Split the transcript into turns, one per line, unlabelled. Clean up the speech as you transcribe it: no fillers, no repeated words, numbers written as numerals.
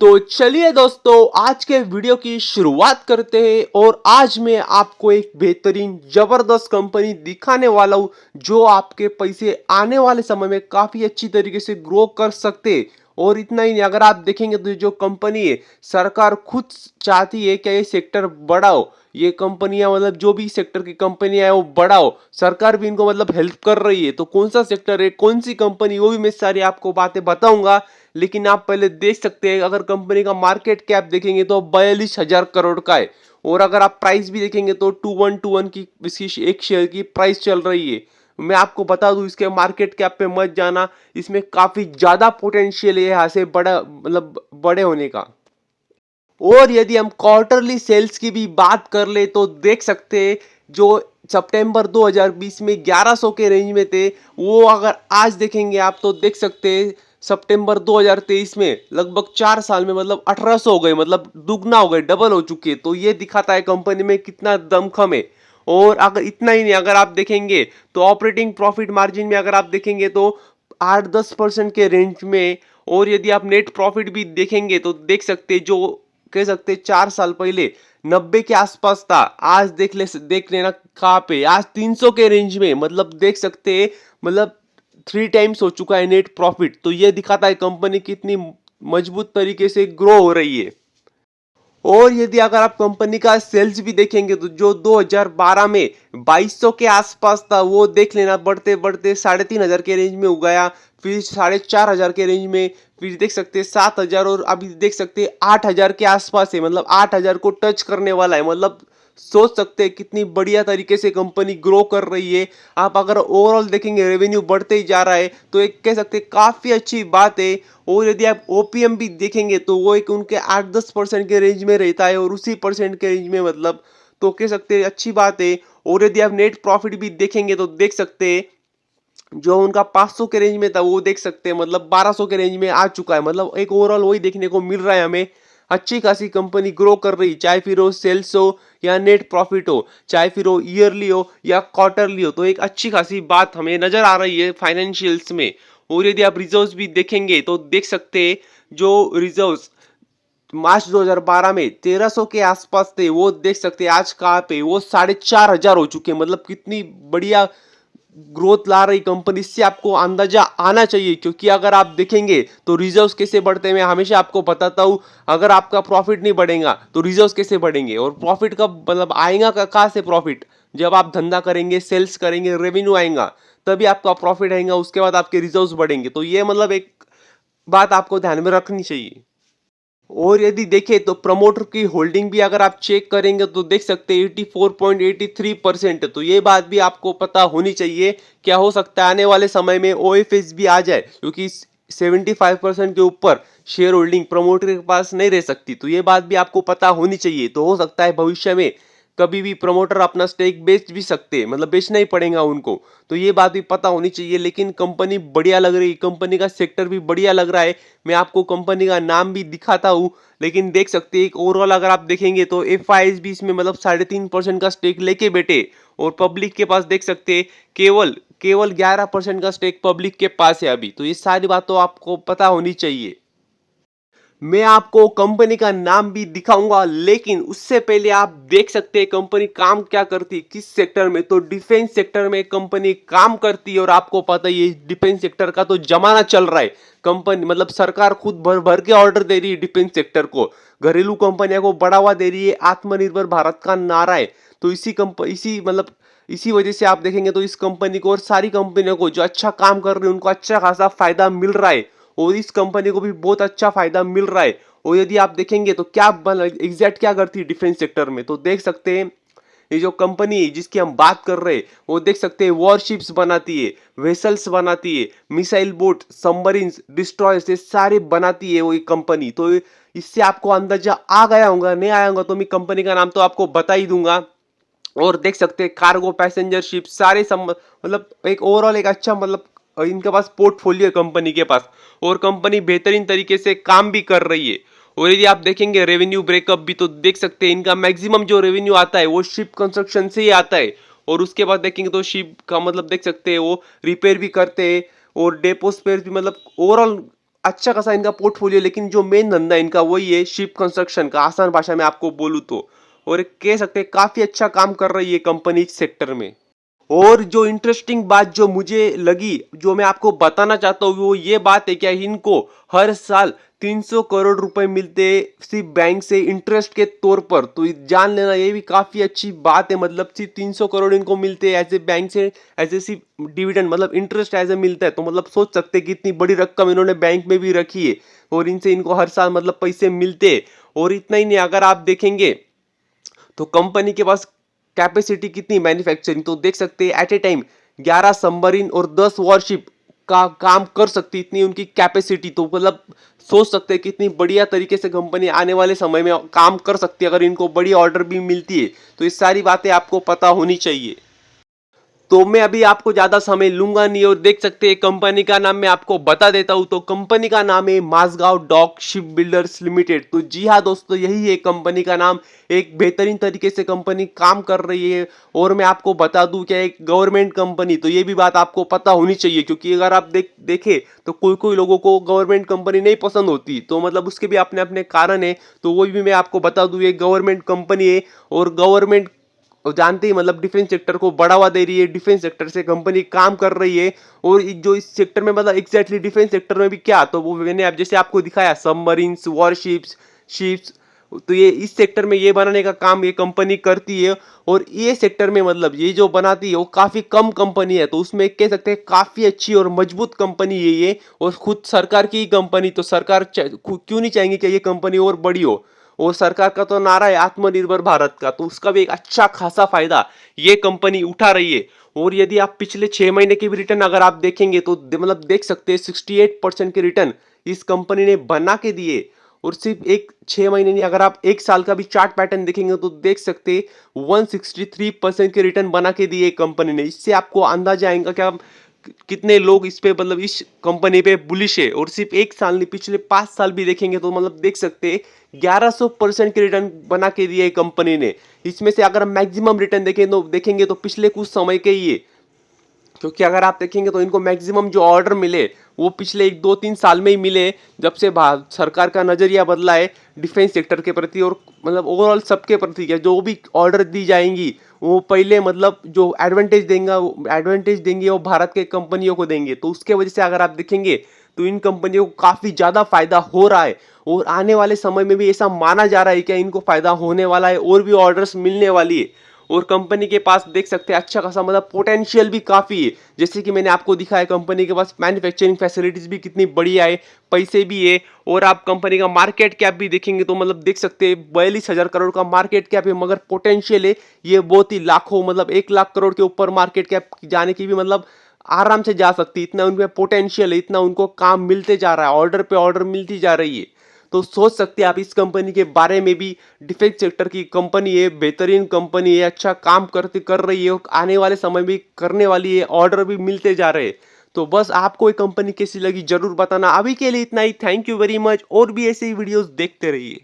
तो चलिए दोस्तों, आज के वीडियो की शुरुआत करते हैं और आज मैं आपको एक बेहतरीन जबरदस्त कंपनी दिखाने वाला हूं जो आपके पैसे आने वाले समय में काफी अच्छी तरीके से ग्रो कर सकते हैं। और इतना ही नहीं, अगर आप देखेंगे तो जो कंपनी है, सरकार खुद चाहती है कि ये सेक्टर बढ़ाओ। ये कंपनियां मतलब जो भी सेक्टर की कंपनियां है वो बढ़ाओ, सरकार भी इनको मतलब हेल्प कर रही है। तो कौन सा सेक्टर है, कौन सी कंपनी, वो भी मैं सारी आपको बातें बताऊंगा। लेकिन आप पहले देख सकते हैं, अगर कंपनी का मार्केट कैप देखेंगे तो 42,000 करोड़ का है। और अगर आप प्राइस भी देखेंगे तो 2121 की इसकी एक शेयर की प्राइस चल रही है। मैं आपको बता दूं, इसके मार्केट कैप पे मत जाना, इसमें काफी ज्यादा पोटेंशियल है यहाँ से बड़ा मतलब बड़े होने का। और यदि हम क्वार्टरली सेल्स की भी बात कर ले तो देख सकते हैं, जो सितंबर 2020 में 1100 के रेंज में थे, वो अगर आज देखेंगे आप तो देख सकते हैं सितंबर 2023 में लगभग 4 साल में मतलब 1800 हो गए, मतलब दुगना हो गए, डबल हो चुके हैं। तो ये दिखाता है कंपनी में कितना दमखम है। और अगर इतना ही नहीं, अगर आप देखेंगे तो ऑपरेटिंग प्रॉफिट मार्जिन में अगर आप देखेंगे तो 8-10% के रेंज में। और यदि आप नेट प्रॉफिट भी देखेंगे तो देख सकते जो कह सकते 4 साल पहले 90 के आसपास था, आज देख लेना कहाँ पे, आज 300 के रेंज में, मतलब देख सकते हैं मतलब 3 टाइम्स हो चुका है नेट प्रॉफिट। तो ये दिखाता है कंपनी कितनी मजबूत तरीके से ग्रो हो रही है। और यदि अगर आप कंपनी का सेल्स भी देखेंगे तो जो 2012 में 2200 के आसपास था, वो देख लेना बढ़ते बढ़ते 3500 के रेंज में हो गया, फिर 4500 के रेंज में, फिर देख सकते हैं 7000, और अभी देख सकते हैं 8000 के आसपास है, मतलब 8000 को टच करने वाला है। मतलब सोच सकते हैं कितनी बढ़िया तरीके से कंपनी ग्रो कर रही है। आप अगर ओवरऑल देखेंगे रेवेन्यू बढ़ते ही जा रहा है, तो एक कह सकते हैं काफी अच्छी बात है। और यदि आप ओपीएम भी देखेंगे तो वो एक उनके 8-10% के रेंज में रहता है, और उसी परसेंट के रेंज में, मतलब तो कह सकते हैं अच्छी बात है। और यदि आप नेट प्रॉफिट भी देखेंगे तो देख सकते हैं जो उनका 500 के रेंज में था, वो देख सकते हैं मतलब 1200 के रेंज में आ चुका है। मतलब एक ओवरऑल वही देखने को मिल रहा है हमें, अच्छी खासी कंपनी ग्रो कर रही, चाहे फिर वो सेल्स हो या नेट प्रॉफिट हो, चाहे फिर वो ईयरली हो या क्वार्टरली हो, तो एक अच्छी खासी बात हमें नजर आ रही है फाइनेंशियल्स में। और यदि आप रिजर्व्स भी देखेंगे तो देख सकते हैं जो रिजर्व्स मार्च 2012 में 1300 के आसपास थे, वो देख सकते हैं आज कहाँ पे, वो 4500 हो चुके हैं। मतलब कितनी बढ़िया ग्रोथ ला रही कंपनी, इससे आपको अंदाजा आना चाहिए। क्योंकि अगर आप देखेंगे तो रिजर्व्स कैसे बढ़ते हैं, मैं हमेशा आपको बताता हूं, अगर आपका प्रॉफिट नहीं बढ़ेगा तो रिजर्व्स कैसे बढ़ेंगे। और प्रॉफिट कब मतलब आएगा, कहाँ से प्रॉफिट, जब आप धंधा करेंगे, सेल्स करेंगे, रेवेन्यू आएगा, तभी आपका प्रॉफिट आएगा, उसके बाद आपके रिजर्व्स बढ़ेंगे। तो ये मतलब एक बात आपको ध्यान में रखनी चाहिए। और यदि देखें तो प्रमोटर की होल्डिंग भी अगर आप चेक करेंगे तो देख सकते हैं 84.83% है। तो ये बात भी आपको पता होनी चाहिए। क्या हो सकता है आने वाले समय में ओएफएस भी आ जाए, क्योंकि 75% के ऊपर शेयर होल्डिंग प्रमोटर के पास नहीं रह सकती। तो ये बात भी आपको पता होनी चाहिए। तो हो सकता है भविष्य में कभी भी प्रमोटर अपना स्टेक बेच भी सकते हैं, मतलब बेचना ही पड़ेगा उनको। तो ये बात भी पता होनी चाहिए। लेकिन कंपनी बढ़िया लग रही, कंपनी का सेक्टर भी बढ़िया लग रहा है। मैं आपको कंपनी का नाम भी दिखाता हूँ। लेकिन देख सकते हैं एक ओवरऑल अगर आप देखेंगे तो एफ भी इसमें मतलब 3.5% का स्टेक लेके बैठे, और पब्लिक के पास देख सकते हैं केवल केवल 11% का स्टेक पब्लिक के पास है अभी। तो ये सारी बात तो आपको पता होनी चाहिए। मैं आपको कंपनी का नाम भी दिखाऊंगा, लेकिन उससे पहले आप देख सकते हैं कंपनी काम क्या करती है, किस सेक्टर में। तो डिफेंस सेक्टर में कंपनी काम करती है, और आपको पता ही है डिफेंस सेक्टर का तो जमाना चल रहा है। कंपनी मतलब सरकार खुद भर भर के ऑर्डर दे रही है डिफेंस सेक्टर को, घरेलू कंपनियों को बढ़ावा दे रही है, आत्मनिर्भर भारत का नारा है। तो इसी मतलब इसी वजह से आप देखेंगे तो इस कंपनी को और सारी कंपनियों को जो अच्छा काम कर रही है उनको अच्छा खासा फायदा मिल रहा है, और इस कंपनी को भी बहुत अच्छा फायदा मिल रहा है। और यदि आप देखेंगे तो क्या एग्जैक्ट क्या करती है डिफेंस सेक्टर में, तो देख सकते हैं ये जो कंपनी है जिसकी हम बात कर रहे हैं, वो देख सकते हैं वॉरशिप्स बनाती है, वेसल्स बनाती है, मिसाइल बोट, सबमरीन्स, डिस्ट्रॉयर्स, ये सारे बनाती है वो एक कंपनी। तो इससे आपको अंदाजा आ गया होगा, नहीं आया होगा तो मैं कंपनी का नाम तो आपको बता ही दूंगा। और देख सकते हैं कार्गो पैसेंजर शिप सारे मतलब एक ओवरऑल एक अच्छा मतलब इनके पास पोर्टफोलियो है कंपनी के पास, और कंपनी बेहतरीन तरीके से काम भी कर रही है। और यदि आप देखेंगे रेवेन्यू ब्रेकअप भी तो देख सकते हैं इनका मैक्सिमम जो रेवेन्यू आता है वो शिप कंस्ट्रक्शन से ही आता है। और उसके बाद देखेंगे तो शिप का मतलब देख सकते हैं वो रिपेयर भी करते हैं, और डेपो स्पेयर भी, मतलब ओवरऑल अच्छा खासा इनका पोर्टफोलियो, लेकिन जो मेन धंधा इनका वही है शिप कंस्ट्रक्शन का, आसान भाषा में आपको बोलूँ तो। और कह सकते हैं काफ़ी अच्छा काम कर रही है कंपनी इस सेक्टर में। और जो इंटरेस्टिंग बात जो मुझे लगी, जो मैं आपको बताना चाहता हूँ, वो ये बात है क्या इनको हर साल 300 करोड़ रुपए मिलते हैं सिर्फ बैंक से इंटरेस्ट के तौर पर। तो जान लेना ये भी काफी अच्छी बात है, मतलब सिर्फ 300 करोड़ इनको मिलते हैं ऐसे बैंक से, ऐसे सिर्फ डिविडेंड मतलब इंटरेस्ट ऐसे मिलता है। तो मतलब सोच सकते हैं कि इतनी बड़ी रकम इन्होंने बैंक में भी रखी है और इनसे इनको हर साल मतलब पैसे मिलते हैं। और इतना ही नहीं, अगर आप देखेंगे तो कंपनी के पास कैपेसिटी कितनी मैन्युफैक्चरिंग, तो देख सकते हैं एट ए टाइम 11 सबमरीन और 10 वॉरशिप का काम कर सकती, इतनी उनकी कैपेसिटी। तो मतलब सोच सकते हैं कितनी बढ़िया तरीके से कंपनी आने वाले समय में काम कर सकती है अगर इनको बड़ी ऑर्डर भी मिलती है। तो ये सारी बातें आपको पता होनी चाहिए। तो मैं अभी आपको ज्यादा समय लूंगा नहीं और देख सकते हैं कंपनी का नाम मैं आपको बता देता हूं। तो कंपनी का नाम है Mazagon dock ship builders limited. तो जी हाँ दोस्तों, यही है कंपनी का नाम। एक बेहतरीन तरीके से कंपनी काम कर रही है। और मैं आपको बता दूं क्या एक गवर्नमेंट कंपनी, तो ये भी बात आपको पता होनी चाहिए, क्योंकि अगर आप देखें तो कोई कोई लोगों को गवर्नमेंट कंपनी नहीं पसंद होती, तो मतलब उसके भी अपने अपने कारण है। तो वो भी मैं आपको बता दूं, ये गवर्नमेंट कंपनी है और गवर्नमेंट और जानते ही मतलब डिफेंस सेक्टर को बढ़ावा दे रही है, डिफेंस सेक्टर से कंपनी काम कर रही है। और जो इस सेक्टर में मतलब एग्जैक्टली डिफेंस सेक्टर में भी क्या, तो वो मैंने अब जैसे आपको दिखाया सबमरीन्स, वॉरशिप्स, शिप्स, तो ये इस सेक्टर में ये बनाने का काम ये कंपनी करती है। और ये सेक्टर में मतलब ये जो बनाती है वो काफी कम कंपनी है, तो उसमें कह सकते हैं काफी अच्छी और मजबूत कंपनी है ये। और खुद सरकार की कंपनी, तो सरकार क्यों नहीं चाहेंगे कि ये कंपनी और बड़ी हो। और सरकार का तो नारा है आत्मनिर्भर भारत का, तो उसका भी एक अच्छा खासा फायदा ये कंपनी उठा रही है। और यदि आप पिछले 6 महीने के भी रिटर्न अगर आप देखेंगे तो मतलब देख सकते हैं 68% के रिटर्न इस कंपनी ने बना के दिए। और सिर्फ एक 6 महीने नहीं, अगर आप एक साल का भी चार्ट पैटर्न देखेंगे तो देख सकते हैं 163% के रिटर्न बना के दिए कंपनी ने। इससे आपको अंदाजा आएगा कि आप कितने लोग इस पे मतलब इस कंपनी पे बुलिश है। और सिर्फ एक साल नहीं, पिछले 5 साल भी देखेंगे तो मतलब देख सकते हैं 1100% के रिटर्न बना के दिए कंपनी ने। इसमें से अगर मैक्सिमम रिटर्न देखेंगे तो पिछले कुछ समय के ही है, क्योंकि अगर आप देखेंगे तो इनको मैक्सिमम जो ऑर्डर मिले वो पिछले 1 2 3 साल में ही मिले, जब से भारत सरकार का नजरिया बदला है डिफेंस सेक्टर के प्रति और मतलब ओवरऑल सबके प्रति। क्या जो भी ऑर्डर दी जाएंगी वो पहले मतलब जो एडवांटेज देंगे वो भारत के कंपनियों को देंगे। तो उसके वजह से अगर आप देखेंगे तो इन कंपनियों को काफी ज्यादा फायदा हो रहा है। और आने वाले समय में भी ऐसा माना जा रहा है कि इनको फायदा होने वाला है और भी ऑर्डर्स मिलने वाली है। और कंपनी के पास देख सकते हैं अच्छा खासा मतलब पोटेंशियल भी काफी है, जैसे कि मैंने आपको दिखाया कंपनी के पास मैन्युफैक्चरिंग फैसिलिटीज भी कितनी बढ़िया है, पैसे भी है। और आप कंपनी का मार्केट कैप भी देखेंगे तो मतलब देख सकते हैं 42,000 करोड़ का मार्केट कैप है, मगर पोटेंशियल है ये बहुत ही लाखों मतलब 1 लाख करोड़ के ऊपर मार्केट कैप जाने की भी मतलब आराम से जा सकती है। इतना उनमें पोटेंशियल है, इतना उनको काम मिलते जा रहा है, ऑर्डर पे ऑर्डर मिलती जा रही है। तो सोच सकते हैं आप इस कंपनी के बारे में भी। डिफेंस सेक्टर की कंपनी है, बेहतरीन कंपनी है, अच्छा काम कर रही है और आने वाले समय में करने वाली है, ऑर्डर भी मिलते जा रहे हैं। तो बस आपको ये कंपनी कैसी लगी जरूर बताना। अभी के लिए इतना ही, थैंक यू वेरी मच। और भी ऐसे ही वीडियोस देखते रहिए।